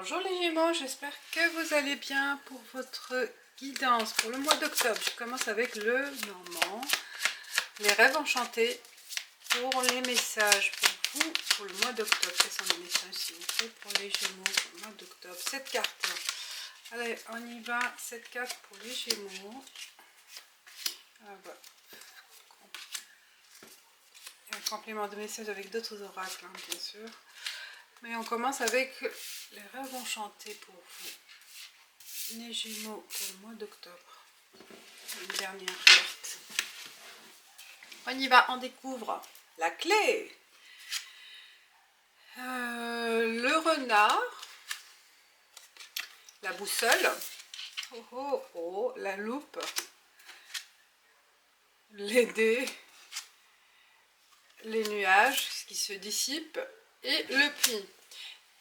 Bonjour les Gémeaux, j'espère que vous allez bien pour votre guidance pour le mois d'octobre. Je commence avec le Normand, les rêves enchantés pour les messages pour vous pour le mois d'octobre. Quels sont les messages s'il vous plaît pour les Gémeaux pour le mois d'octobre? 7 cartes. Allez, on y va. 7 cartes pour les Gémeaux. Ah bah. Un complément de message avec d'autres oracles, hein, bien sûr. Mais on commence avec les rêves enchantés pour vous, les Gémeaux, pour le mois d'octobre. Une dernière carte. On y va, on découvre la clé. Le renard, la boussole, oh, oh, oh, la loupe, les dés, les nuages qui se dissipent et le puits.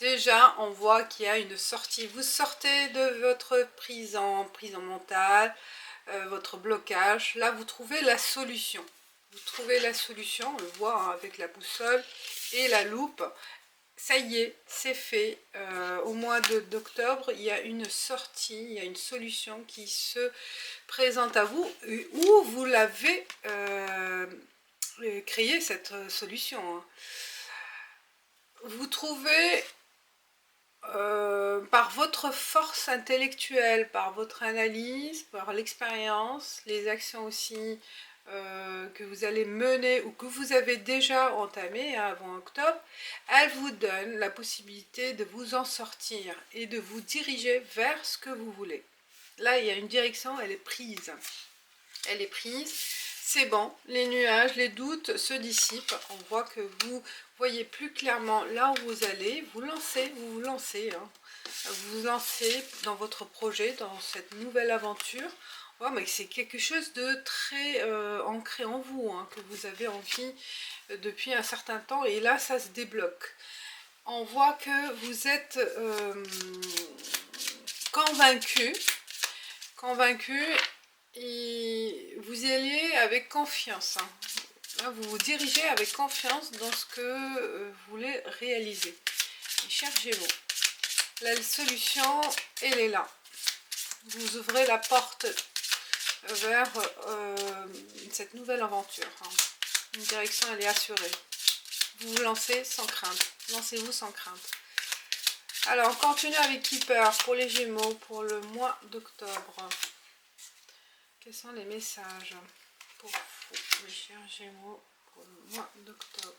Déjà, on voit qu'il y a une sortie. Vous sortez de votre prison mentale, votre blocage. Là, vous trouvez la solution. Vous trouvez la solution, on le voit hein, avec la boussole et la loupe. Ça y est, c'est fait. Au mois d'octobre, il y a une sortie, il y a une solution qui se présente à vous, où vous l'avez créée, cette solution. Hein. Vous trouvez... par votre force intellectuelle, par votre analyse, par l'expérience, les actions aussi que vous allez mener ou que vous avez déjà entamées hein, avant octobre, elle vous donne la possibilité de vous en sortir et de vous diriger vers ce que vous voulez. Là, il y a une direction, elle est prise. Elle est prise. C'est bon, les nuages, les doutes se dissipent. On voit que vous voyez plus clairement là où vous allez. Vous vous lancez. Hein. Vous lancez dans votre projet, dans cette nouvelle aventure. Ouais, mais c'est quelque chose de très ancré en vous, hein, que vous avez envie depuis un certain temps. Et là, ça se débloque. On voit que vous êtes convaincu. Et vous y allez avec confiance. Hein. Là, vous vous dirigez avec confiance dans ce que vous voulez réaliser. Et chers Gémeaux, la solution, elle est là. Vous ouvrez la porte vers cette nouvelle aventure. Hein. Une direction, elle est assurée. Vous vous lancez sans crainte. Lancez-vous sans crainte. Alors, on continue avec Keeper pour les Gémeaux pour le mois d'octobre. Quels sont les messages pour vous, mes chers Gémeaux, pour le mois d'octobre?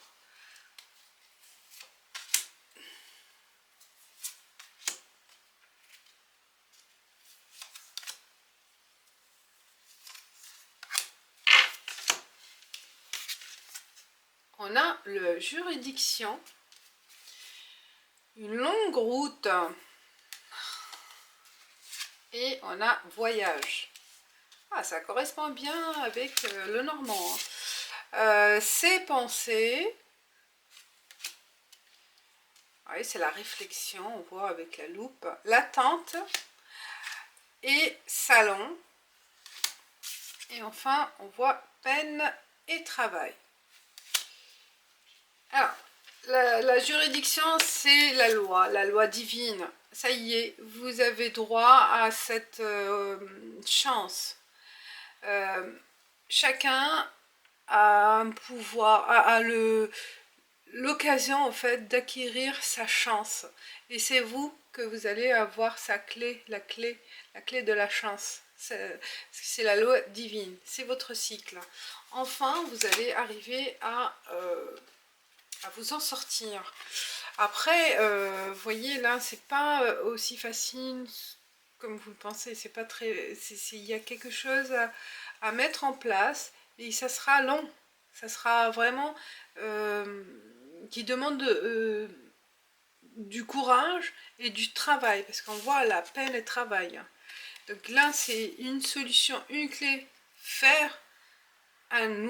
On a le juridiction, une longue route et on a voyage. Ah, ça correspond bien avec le normand. Hein. Ses pensées, oui, c'est la réflexion, on voit avec la loupe, l'attente et salon. Et enfin, on voit peine et travail. Alors, la juridiction, c'est la loi divine. Ça y est, vous avez droit à cette chance. Chacun a un pouvoir, a l'occasion en fait d'acquérir sa chance. Et c'est vous que vous allez avoir sa clé, la clé de la chance. C'est la loi divine, c'est votre cycle. Enfin, vous allez arriver à vous en sortir. Après, vous voyez là, c'est pas aussi facile comme vous le pensez. C'est pas très, il y a quelque chose à mettre en place et ça sera long. Ça sera vraiment qui demande du courage et du travail parce qu'on voit la peine et le travail. Donc là, c'est une solution, une clé, faire une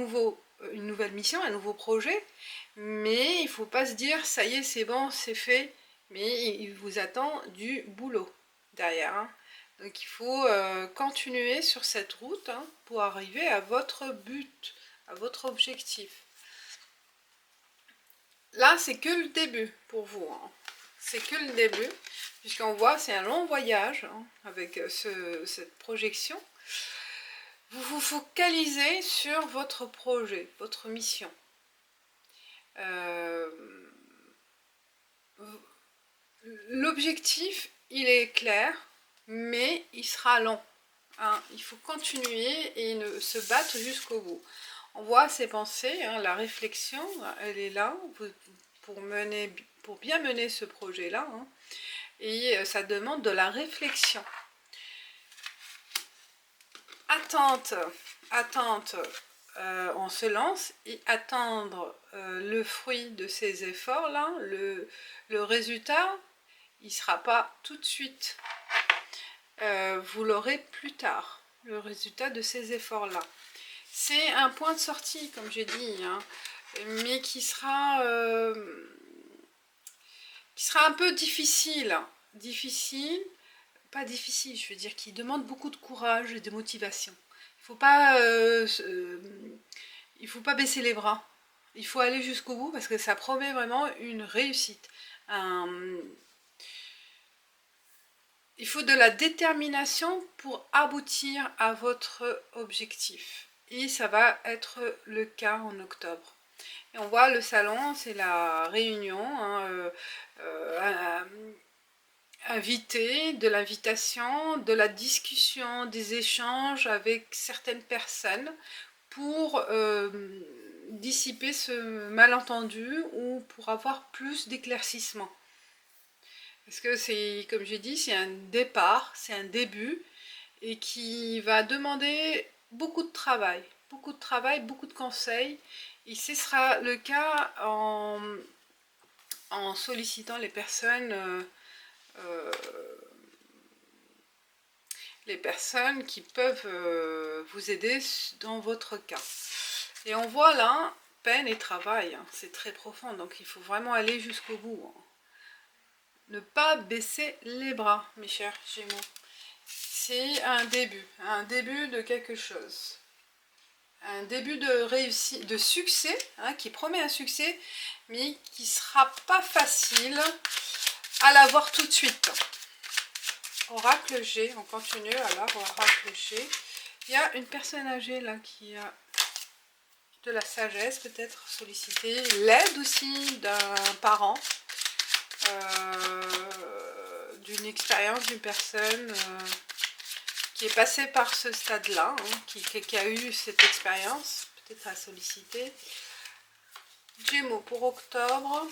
nouvelle mission, un nouveau projet, mais il ne faut pas se dire ça y est, c'est bon, c'est fait, mais il vous attend du boulot derrière. Hein. Donc il faut continuer sur cette route hein, pour arriver à votre but, à votre objectif. Là, c'est que le début pour vous. Hein. c'est que le début, puisqu'on voit c'est un long voyage hein, avec cette projection. Vous vous focalisez sur votre projet, votre mission. L'objectif, il est clair, mais il sera long. Hein. Il faut continuer et se battre jusqu'au bout. On voit ses pensées, hein, la réflexion, elle est là pour bien mener ce projet-là. Hein. Et ça demande de la réflexion. Attente, on se lance et attendre le fruit de ces efforts-là, le résultat, il ne sera pas tout de suite. Vous l'aurez plus tard, le résultat de ces efforts-là. C'est un point de sortie, comme j'ai dit, hein, mais qui sera un peu difficile. Pas difficile, je veux dire, qui demande beaucoup de courage et de motivation. Il faut pas baisser les bras. Il faut aller jusqu'au bout parce que ça promet vraiment une réussite. Il faut de la détermination pour aboutir à votre objectif. Et ça va être le cas en octobre. Et on voit le salon, c'est la réunion, hein, invité, de l'invitation, de la discussion, des échanges avec certaines personnes pour dissiper ce malentendu ou pour avoir plus d'éclaircissement. Parce que c'est, comme j'ai dit, c'est un départ, c'est un début et qui va demander beaucoup de travail, beaucoup de conseils. Et ce sera le cas en sollicitant les personnes qui peuvent vous aider dans votre cas. Et on voit là, peine et travail, hein, c'est très profond, donc il faut vraiment aller jusqu'au bout. Hein. Ne pas baisser les bras, mes chers Gémeaux. C'est un début de quelque chose. Un début de réussite, de succès, hein, qui promet un succès, mais qui ne sera pas facile à l'avoir tout de suite. Oracle G, on continue alors, Oracle G. Il y a une personne âgée là qui a de la sagesse peut-être sollicitée, l'aide aussi d'un parent, d'une expérience d'une personne qui est passée par ce stade-là, hein, qui a eu cette expérience, peut-être à solliciter. Gémeaux pour octobre.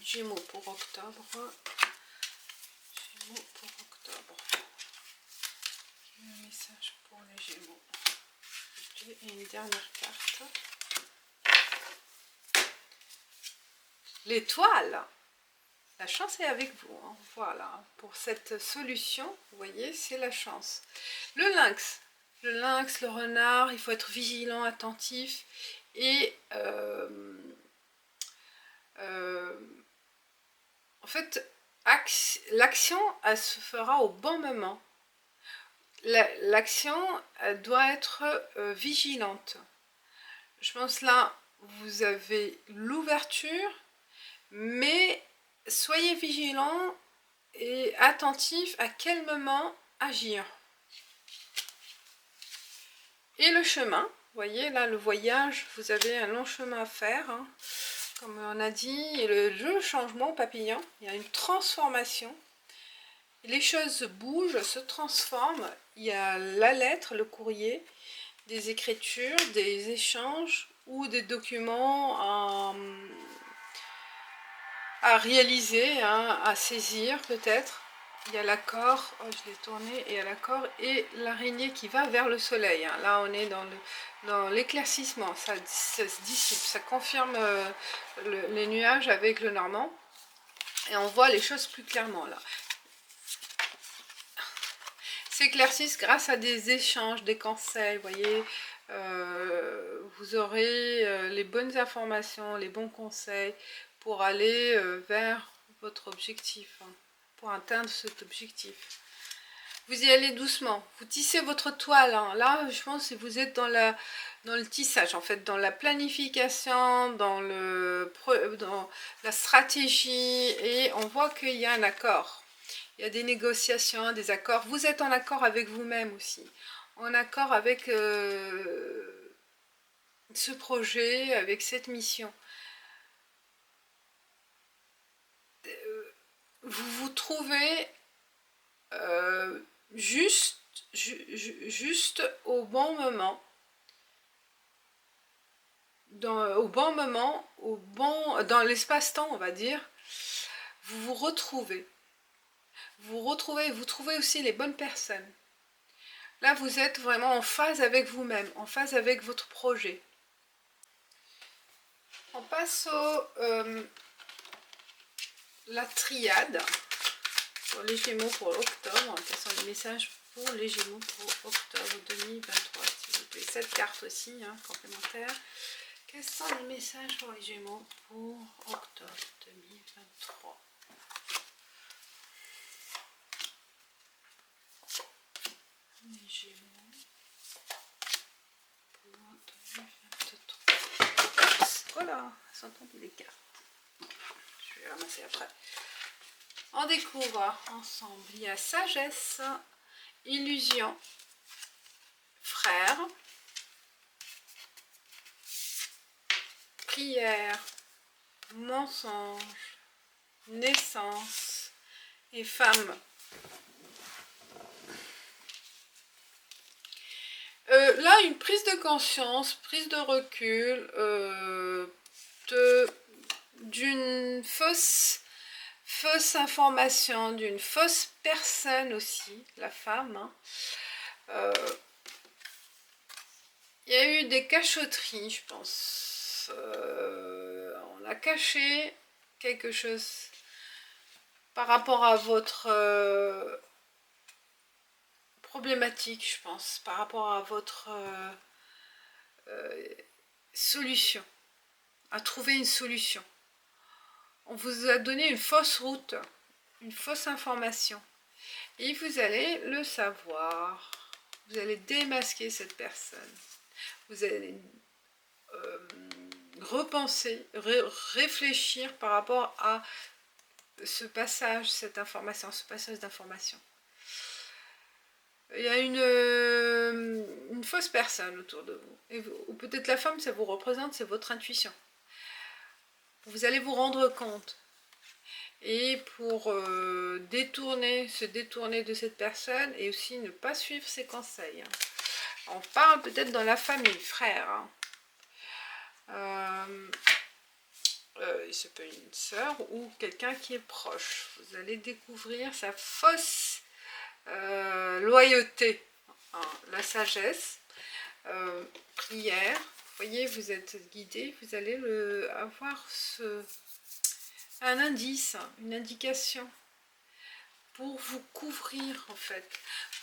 Gémeaux pour octobre. Gémeaux pour octobre. Un message pour les Gémeaux. Et une dernière carte. L'étoile. La chance est avec vous. Hein. Voilà. Pour cette solution, vous voyez, c'est la chance. Le lynx. Le lynx, le renard, il faut être vigilant, attentif. Et en fait, l'action, elle se fera au bon moment. L'action doit être vigilante. Je pense là, vous avez l'ouverture, mais soyez vigilant et attentif à quel moment agir. Et le chemin, vous voyez là, le voyage, vous avez un long chemin à faire, hein, comme on a dit, et le changement papillon, il y a une transformation. Les choses bougent, se transforment, il y a la lettre, le courrier, des écritures, des échanges ou des documents à réaliser, hein, à saisir peut-être. Il y a l'accord, oh, je l'ai tourné, et il y a l'accord et l'araignée qui va vers le soleil. Hein. Là, on est dans l'éclaircissement, ça se dissipe, ça confirme les nuages avec le normand. Et on voit les choses plus clairement là. S'éclaircissent grâce à des échanges, des conseils, vous voyez. Vous aurez les bonnes informations, les bons conseils pour aller vers votre objectif, hein, pour atteindre cet objectif. vous y allez doucement, vous tissez votre toile, hein. Là je pense que vous êtes dans le tissage, en fait, dans la planification, dans la stratégie, et on voit qu'il y a un accord, il y a des négociations, des accords, vous êtes en accord avec vous-même aussi, en accord avec ce projet, avec cette mission. Vous vous trouvez juste au bon moment, dans l'espace-temps, on va dire, vous vous retrouvez. Vous trouvez aussi les bonnes personnes. Là, vous êtes vraiment en phase avec vous-même, en phase avec votre projet. On passe la triade pour les Gémeaux pour octobre. Quels sont les messages pour les Gémeaux pour octobre 2023, s'il vous plaît. Cette carte aussi, hein, complémentaire. Quels sont les messages pour les Gémeaux pour octobre 2023? Les Gémeaux pour 2023. Voilà, elles sont tombées les cartes. Je vais ramasser après. On découvre ensemble. Il y a sagesse, illusion, frère, prière, mensonge, naissance et femme. Là, une prise de conscience, prise de recul d'une fausse information, d'une fausse personne aussi, la femme. Hein. Il y a eu des cachotteries, je pense. On a caché quelque chose par rapport à votre problématique, je pense, par rapport à votre solution, à trouver une solution. On vous a donné une fausse route, une fausse information. Et vous allez le savoir. Vous allez démasquer cette personne. Vous allez repenser, réfléchir par rapport à ce passage, cette information, ce passage d'information. Il y a une fausse personne autour de vous. Ou peut-être la femme, ça vous représente, c'est votre intuition. Vous allez vous rendre compte. Et pour se détourner de cette personne, et aussi ne pas suivre ses conseils. On parle peut-être dans la famille, frère. Il se peut une sœur ou quelqu'un qui est proche. Vous allez découvrir sa fausse loyauté, hein, la sagesse, prière. Vous voyez, vous êtes guidé, vous allez avoir un indice, une indication pour vous couvrir en fait,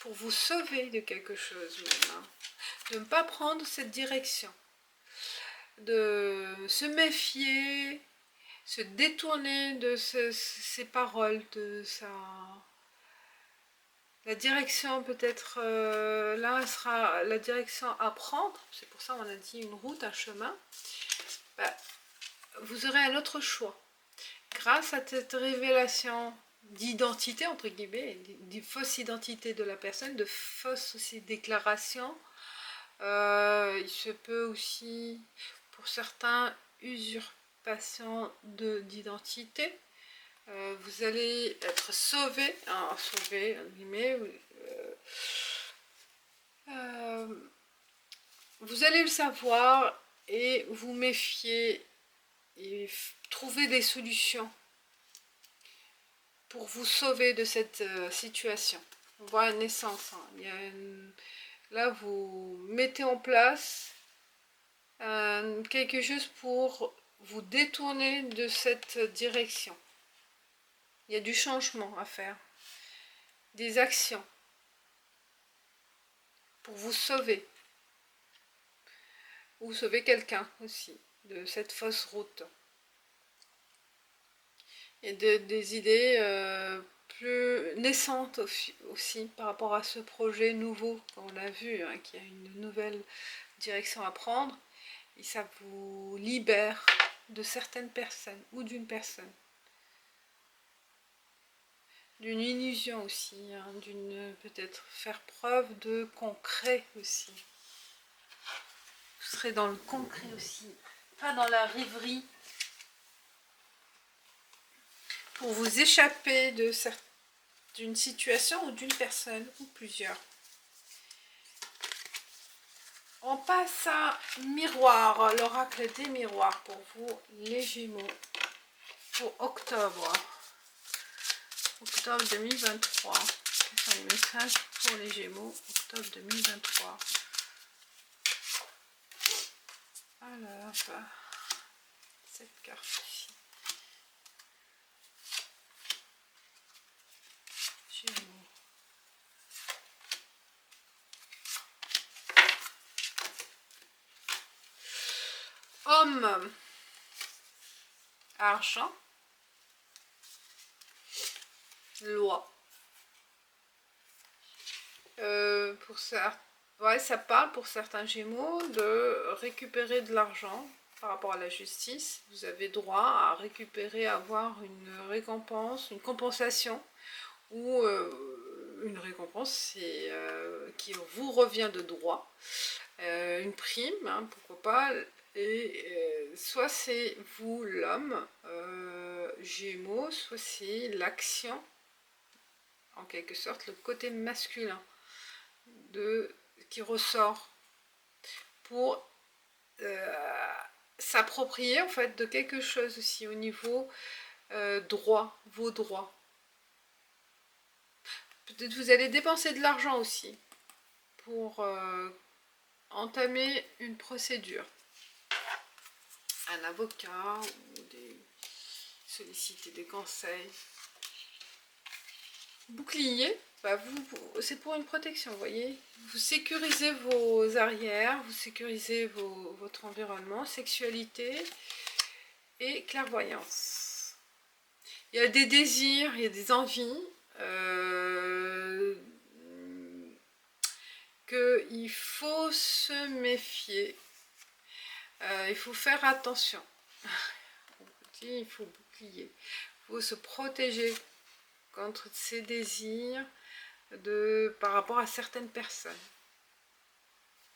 pour vous sauver de quelque chose même, hein. De ne pas prendre cette direction, de se méfier, se détourner de ses paroles, de la direction peut-être, là sera la direction à prendre, c'est pour ça qu'on a dit une route, un chemin, vous aurez un autre choix. Grâce à cette révélation d'identité, entre guillemets, des fausses identités de la personne, de fausses aussi déclarations, il se peut aussi, pour certains, usurpation d'identité. Vous allez être sauvé, hein, sauvé, entre guillemets, vous allez le savoir et vous méfier et trouver des solutions pour vous sauver de cette situation. On voit une naissance, hein. Il y a là vous mettez en place quelque chose pour vous détourner de cette direction. Il y a du changement à faire, des actions pour vous sauver, ou sauver quelqu'un aussi de cette fausse route. Et des idées plus naissante aussi par rapport à ce projet nouveau qu'on a vu, hein, qui a une nouvelle direction à prendre, et ça vous libère de certaines personnes ou d'une personne, d'une illusion aussi, hein, d'une peut-être faire preuve de concret aussi. Vous serez dans le concret aussi, pas dans la rêverie, pour vous échapper d'une situation ou d'une personne ou plusieurs. On passe à miroir, l'oracle des miroirs pour vous les Gémeaux pour octobre 2023. Quels sont les messages pour les Gémeaux octobre 2023? Alors, cette carte ici. Gémeaux. Homme, argent, loi. Pour ça, ouais, ça parle pour certains Gémeaux de récupérer de l'argent par rapport à la justice. Vous avez droit à récupérer, à avoir une récompense, une compensation ou une récompense qui vous revient de droit, une prime, hein, pourquoi pas. Et soit c'est vous l'homme Gémeaux, soit c'est l'action, en quelque sorte le côté masculin qui ressort pour s'approprier en fait de quelque chose aussi au niveau droit, vos droits. Peut-être vous allez dépenser de l'argent aussi pour entamer une procédure. Un avocat ou solliciter des conseils. Bouclier, bah c'est pour une protection, vous voyez. Vous sécurisez vos arrières, vous sécurisez votre environnement, sexualité et clairvoyance. Il y a des désirs, il y a des envies qu'il faut se méfier. Il faut faire attention. Il faut bouclier. Il faut se protéger contre ces désirs par rapport à certaines personnes.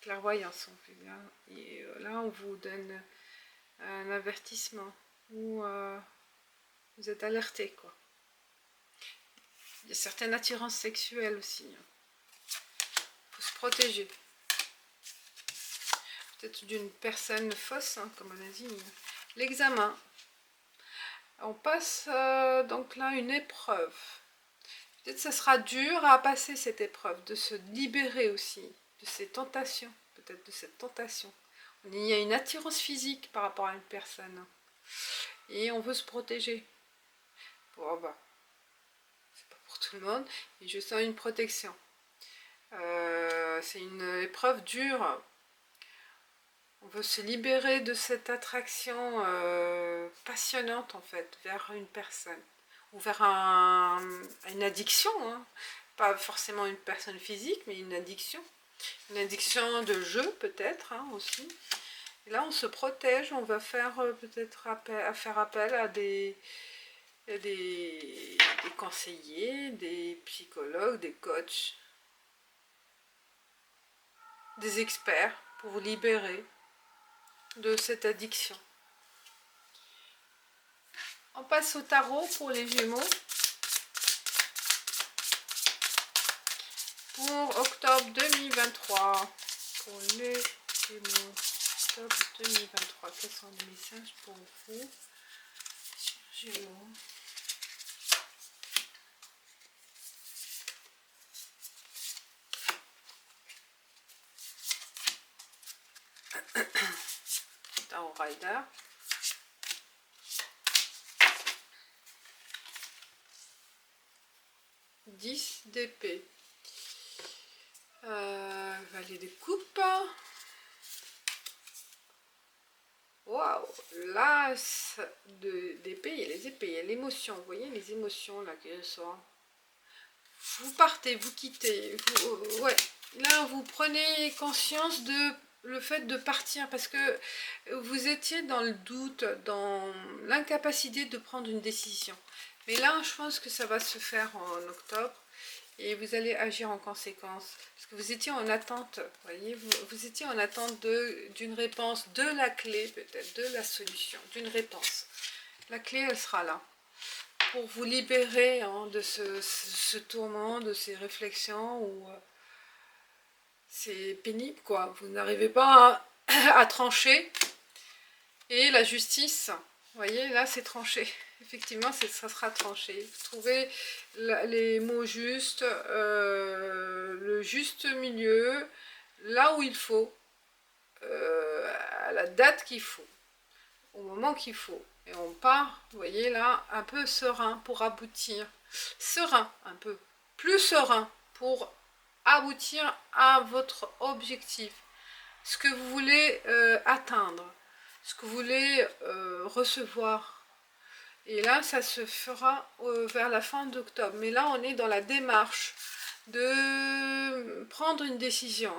Clairvoyance, on fait bien. Et là, on vous donne un avertissement où vous êtes alerté, quoi. Il y a certaines attirances sexuelles aussi. Il faut se protéger. Peut-être d'une personne fausse, hein, comme on a dit. L'examen. On passe donc là une épreuve. Peut-être que ça sera dur à passer cette épreuve, de se libérer aussi de ces tentations, peut-être de cette tentation. Il y a une attirance physique par rapport à une personne. Et on veut se protéger. Bon, bah, c'est pas pour tout le monde. Et je sens une protection. C'est une épreuve dure. On veut se libérer de cette attraction passionnante en fait vers une personne ou vers une addiction, hein. Pas forcément une personne physique, mais une addiction de jeu peut-être, hein, aussi. Et là on se protège, on va faire peut-être faire appel à des conseillers, des psychologues, des coachs, des experts pour vous libérer de cette addiction. On passe au tarot pour les Gémeaux pour octobre 2023. Pour les Gémeaux, octobre 2023. Quels sont les messages pour vous, Gémeaux? Tarot Rider. Dix d'épée. Valet de coupe. Waouh, l'as d'épée, il y a les épées, il y a l'émotion. Vous voyez les émotions là qui ressortent. vous partez, vous quittez, ouais, là vous prenez conscience de le fait de partir parce que vous étiez dans le doute, dans l'incapacité de prendre une décision. Mais là, je pense que ça va se faire en octobre et vous allez agir en conséquence. Parce que vous étiez en attente, voyez, vous étiez en attente d'une réponse, de la clé peut-être, de la solution, d'une réponse. La clé, elle sera là. Pour vous libérer hein, de ce tourment, de ces réflexions où c'est pénible, quoi. Vous n'arrivez pas à trancher. Et la justice, vous voyez, là c'est tranché. Effectivement, ça sera tranché. Trouver les mots justes, le juste milieu, là où il faut, à la date qu'il faut, au moment qu'il faut. Et on part, vous voyez là, un peu serein pour aboutir. Serein, un peu. Plus serein pour aboutir à votre objectif. Ce que vous voulez atteindre. Ce que vous voulez recevoir. Et là, ça se fera vers la fin d'octobre. Mais là, on est dans la démarche de prendre une décision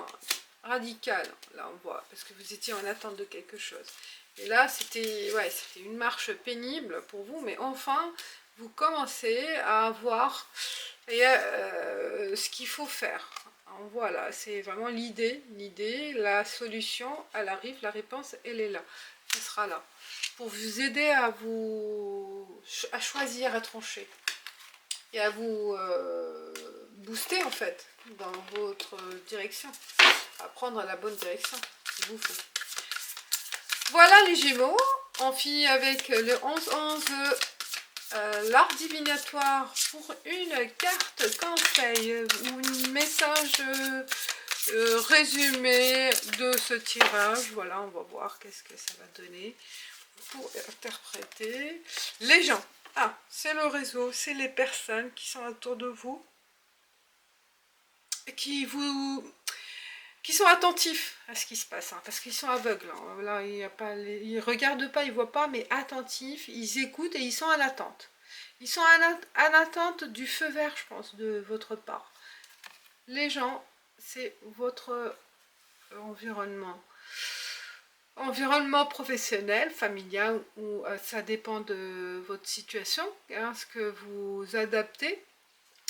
radicale. Là, on voit, parce que vous étiez en attente de quelque chose. Et là, c'était une marche pénible pour vous, mais enfin, vous commencez à voir ce qu'il faut faire. Alors, voilà, c'est vraiment l'idée, la solution, elle arrive, la réponse, elle est là, elle sera là. Pour vous aider à choisir, à trancher et à vous booster en fait dans votre direction, à prendre la bonne direction qu'il vous faut. Voilà les Gémeaux, on finit avec le 11-11, l'art divinatoire pour une carte conseil ou un message résumé de ce tirage. Voilà, on va voir qu'est-ce que ça va donner pour interpréter. Les gens, c'est le réseau, c'est les personnes qui sont autour de vous, qui sont attentifs à ce qui se passe, parce qu'ils sont aveugles. Hein. Là, ils ne regardent pas, ils ne voient pas, mais attentifs, ils écoutent et ils sont en attente. Ils sont en attente du feu vert, je pense, de votre part. Les gens, c'est votre environnement. Environnement professionnel, familial, ou ça dépend de votre situation, hein, ce que vous adaptez.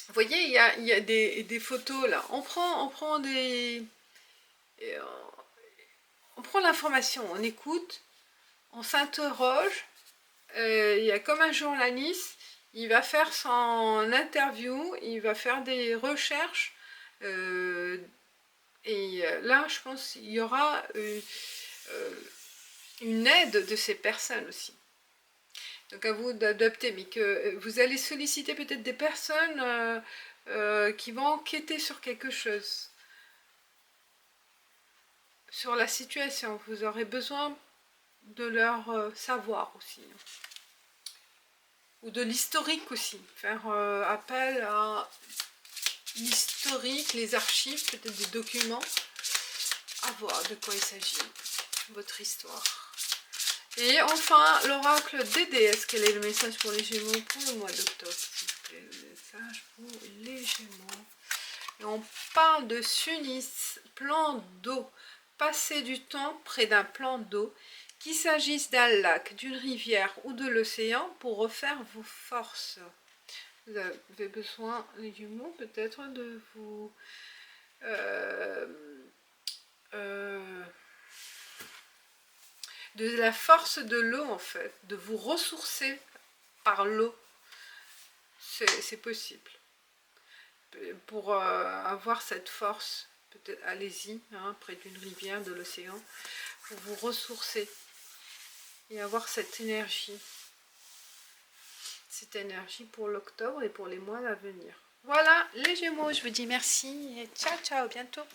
Vous voyez, il y a des photos là. On prend l'information, on écoute, on s'interroge. Il y a comme un journaliste, il va faire son interview, il va faire des recherches. Et là, je pense qu'il y aura une aide de ces personnes aussi. Donc à vous d'adopter, mais que vous allez solliciter peut-être des personnes qui vont enquêter sur quelque chose, sur la situation. Vous aurez besoin de leur savoir aussi, ou de l'historique aussi, faire appel à l'historique, les archives, peut-être des documents, à voir de quoi il s'agit, votre histoire. Et enfin, l'oracle des déesses. Quel est le message pour les Gémeaux pour le mois d'octobre, s'il vous plaît? Le message pour les Gémeaux. Et on parle de Sunis, plan d'eau. Passez du temps près d'un plan d'eau, qu'il s'agisse d'un lac, d'une rivière ou de l'océan, pour refaire vos forces. Vous avez besoin, les Gémeaux, peut-être de vous... de la force de l'eau en fait, de vous ressourcer par l'eau, c'est possible. Pour avoir cette force, peut-être allez-y, hein, près d'une rivière, de l'océan, pour vous ressourcer et avoir cette énergie pour l'octobre et pour les mois à venir. Voilà les Gémeaux, je vous dis merci et ciao ciao, bientôt.